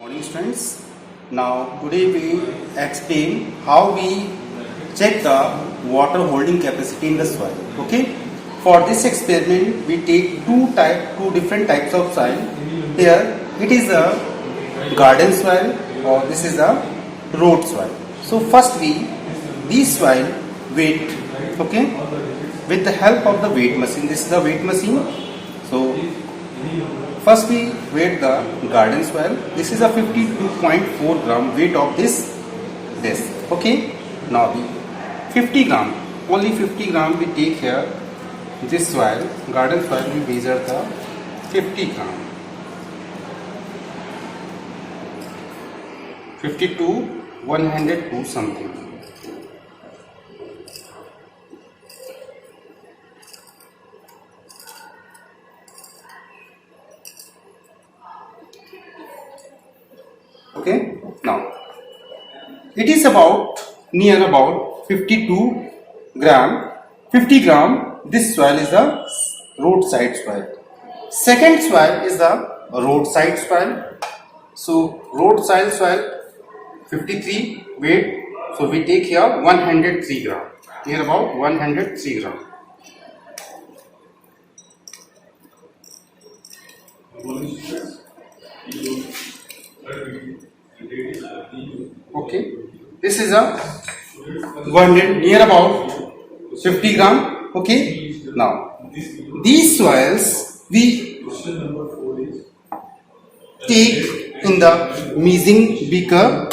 Morning students. Now today we explain how we check the water holding capacity in the soil. Okay. For this experiment we take two different types of soil. Here it is a garden soil or this is a road soil. So first this soil weight, okay, with the help of the weight machine. This is the weight machine. So first we weight the garden soil. This is a 52.4 gram weight of this. Okay. Now the 50 gram, only 50 gram we take here. This soil, garden soil, we measure the 50 gram. 52, 102 something. Okay. Now it is near about 52 gram. 50 gram. This soil is the roadside soil. Second soil is the roadside soil. So roadside soil 53 weight. So we take here 103 gram. Near about 103 gram. Okay. This is a 100 near about 50 gram. Okay. Now these soils we take in the measuring beaker,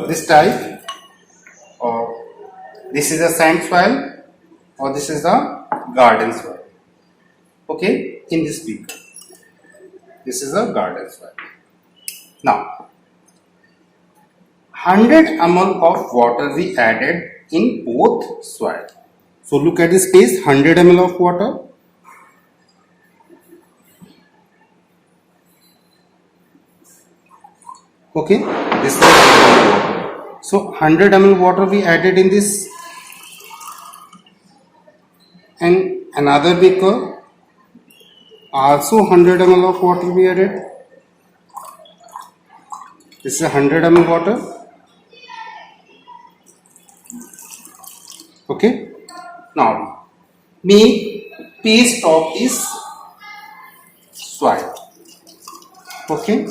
this type, or this is a sand soil, or this is a garden soil. Okay, in this beaker, this is a garden soil. Now 100 ml of water we added in both soil. So look at this space, 100 ml of water. Okay, this is water. So 100 ml water we added in this, and another beaker also 100 ml of water we added. This is 100 ml water. Okay. Now make paste of this soil. Okay,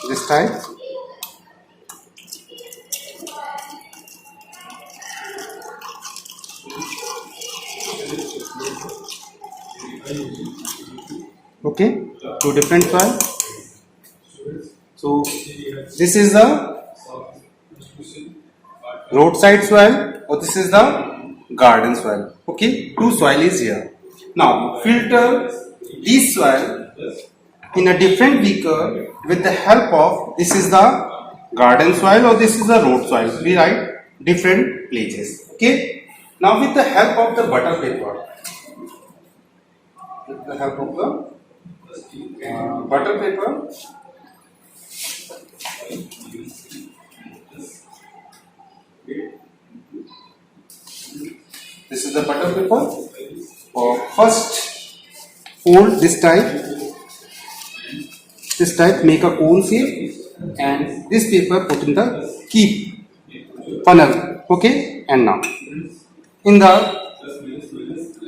this type. Okay, two different soil. So this is the roadside soil, or this is the garden soil. Okay, two soil is here. Now filter this soil in a different beaker with the help of, this is the garden soil or this is the road soil. We write different places. Okay. Now with the help of the butter paper, butter paper, this is the butter paper. First fold this type, make a cone shape, and this paper put in the keep funnel. Okay, and now in the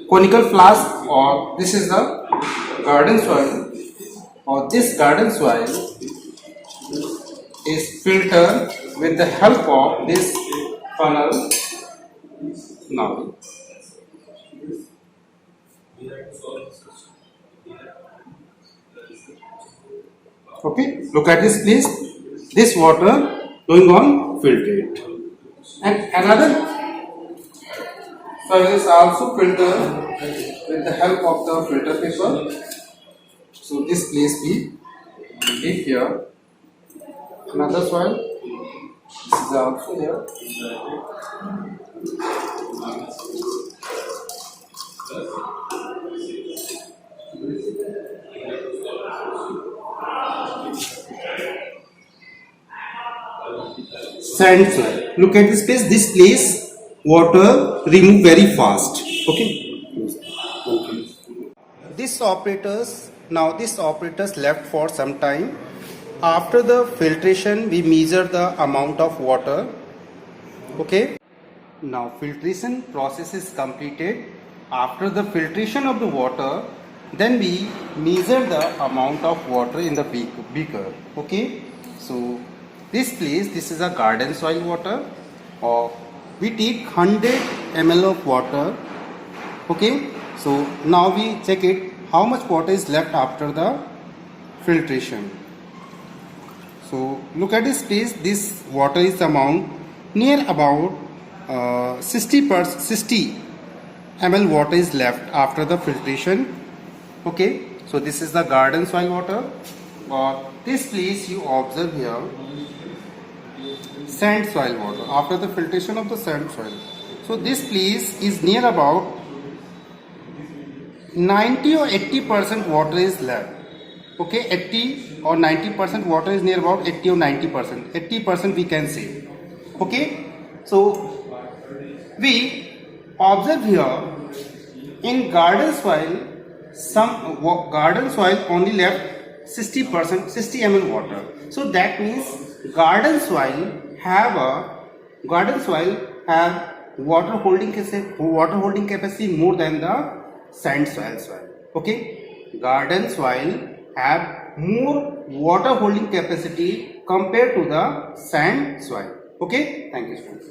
conical flask, or this is the garden soil, or this garden soil is filtered with the help of this funnel. Now okay, look at this place. This water going on filtrate, and another soil is also filtered with the help of the filter paper. So this place we keep here. Another soil, this is also here. Sand soil. Look at this place. This place water remove very fast. Okay. This operators left for some time. after the filtration we measure the amount of water. Okay, now filtration process is completed. After the filtration of the water, then we measure the amount of water in the beaker. Okay, so this is a garden soil water, or we take 100 ml of water. Okay, so now we check it how much water is left after the filtration. So look at this place, this water is amount near about 60 ml water is left after the filtration. Okay, so this is the garden soil water. Or this place you observe here, sand soil water after the filtration of the sand soil. So this place is near about 90 or 80% water is left. Okay, 80 or 90% water is near about 80 or 90%. 80% we can say. Okay, so we observe here in garden soil, some garden soil only left 60%, 60 ml water. So that means garden soil have water holding capacity more than the sand soil. Okay, garden soil have more water holding capacity compared to the sand soil. Okay, thank you students.